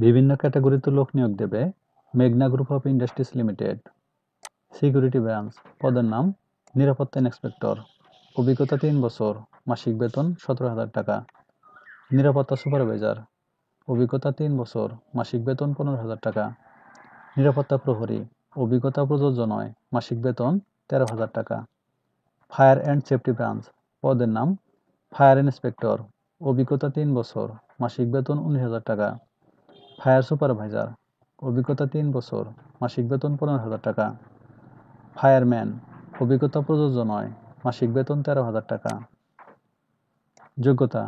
বিভিন্ন ক্যাটাগরিতে লোক নিয়োগ দেবে মেঘনা group of industries limited. Security branch, পদের নাম নিরাপত্তা ইন্সপেক্টর, অভিজ্ঞতা 3 বছর, মাসিক বেতন 17,000 টাকা। নিরাপত্তা সুপারভাইজার, অভিজ্ঞতা 3 বছর, মাসিক বেতন 15,000 টাকা। নিরাপত্তা প্রহরী, অভিজ্ঞতা প্রযোজ্য নয়, মাসিক বেতন 13,000 টাকা। ফায়ার অ্যান্ড সেফটি ব্রাঞ্চ, পদের নাম ফায়ার ইন্সপেক্টর, অভিজ্ঞতা 3 বছর, মাসিক বেতন 19,000 টাকা। ফায়ার সুপারভাইজার, অভিজ্ঞতা 3 বছর, মাসিক বেতন 15,000 টাকা। ফায়ারম্যান, অভিজ্ঞতা প্রযোজ্য নয়, মাসিক বেতন 13,000 টাকা। যোগ্যতা,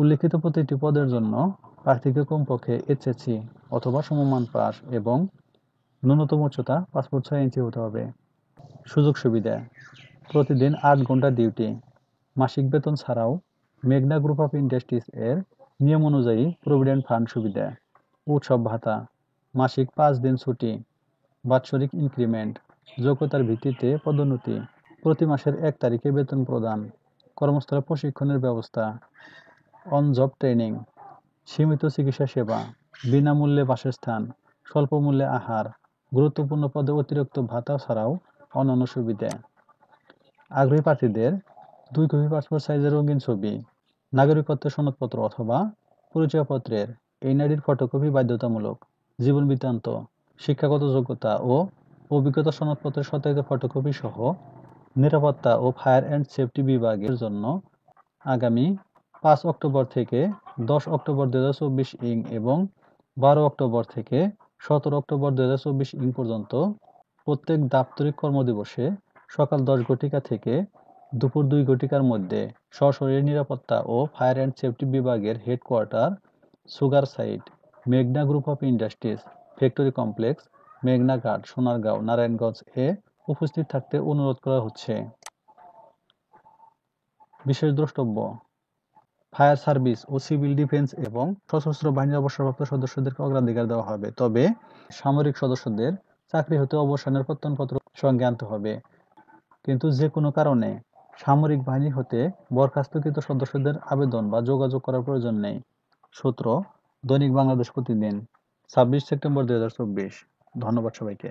উল্লিখিত প্রতিটি পদের জন্য প্রার্থীকে কমপক্ষে এইচএসসি অথবা সমমান পাস এবং ন্যূনতম উচ্চতা 5 ফুট 6 ইঞ্চি হতে হবে। সুযোগ সুবিধা, প্রতিদিন 8 ঘন্টা ডিউটি, মাসিক বেতন ছাড়াও মেঘনা গ্রুপ অফ ইন্ডাস্ট্রিজ এর নিয়ম অনুযায়ী প্রভিডেন্ট ফান্ড সুবিধা, উৎসব ভাতা, মাসিক 5 দিন ছুটি, বাৎসরিক ইনক্রিমেন্ট, যোগ্যতার ভিত্তিতে পদোন্নতি, প্রতি মাসের 1 তারিখে বেতন প্রদান, কর্মস্থলে প্রশিক্ষণের ব্যবস্থা, অন জব ট্রেনিং, সীমিত চিকিৎসা সেবা, বিনামূল্যে বাসস্থান, স্বল্প মূল্যে আহার, গুরুত্বপূর্ণ পদে অতিরিক্ত ভাতা ছাড়াও অন্যান্য সুবিধা। আগ্রহী প্রার্থীদের 2 কপি পাসপোর্ট সাইজের রঙিন ছবি, নাগরিকত্বের সনদপত্র অথবা পরিচয়পত্রের এনআইডির ফটোকপি বাধ্যতামূলক, জীবন বৃত্তান্ত, শিক্ষাগত যোগ্যতা ও অভিজ্ঞতা সনদপত্রের সত্যায়িত ফটোকপি সহ নিরাপত্তা ও ফায়ার অ্যান্ড সেফটি বিভাগের জন্য আগামী 5 অক্টোবর থেকে 10 অক্টোবর 2024 ইং এবং 12 অক্টোবর থেকে 17 অক্টোবর 2024 ইং পর্যন্ত প্রত্যেক দাপ্তরিক কর্মদিবসে সকাল 10 ঘটিকা থেকে দুপুর 2 ঘটিকার মধ্যে সশরীরে নিরাপত্তা ও ফায়ার অ্যান্ড সেফটি বিভাগের হেডকোয়ার্টার সুগার সাইট মেঘনা group of industries factory complex মেঘনা ঘাট সোনারগাঁও নারায়ণগঞ্জ এ উপস্থিত থাকতে অনুরোধ করা হচ্ছে। বিশেষ দ্রষ্টব্য, ফায়ার সার্ভিস ও সিভিল ডিফেন্স এবং সশস্ত্র বাহিনীর অবসরপ্রাপ্ত সদস্যদেরকে অগ্রাধিকার দেওয়া হবে, তবে সামরিক সদস্যদের চাকরি হতে অবসরের প্রত্যয়নপত্র সঙ্গে আনতে হবে। কিন্তু যে কোনো কারণে সামরিক বাহিনী হতে বরখাস্তকৃত সদস্যদের আবেদন বা যোগাযোগ করার প্রয়োজন নেই। সূত্র দৈনিক বাংলাদেশ প্রতিদিন 26 সেপ্টেম্বর 2024। ধন্যবাদ সবাইকে।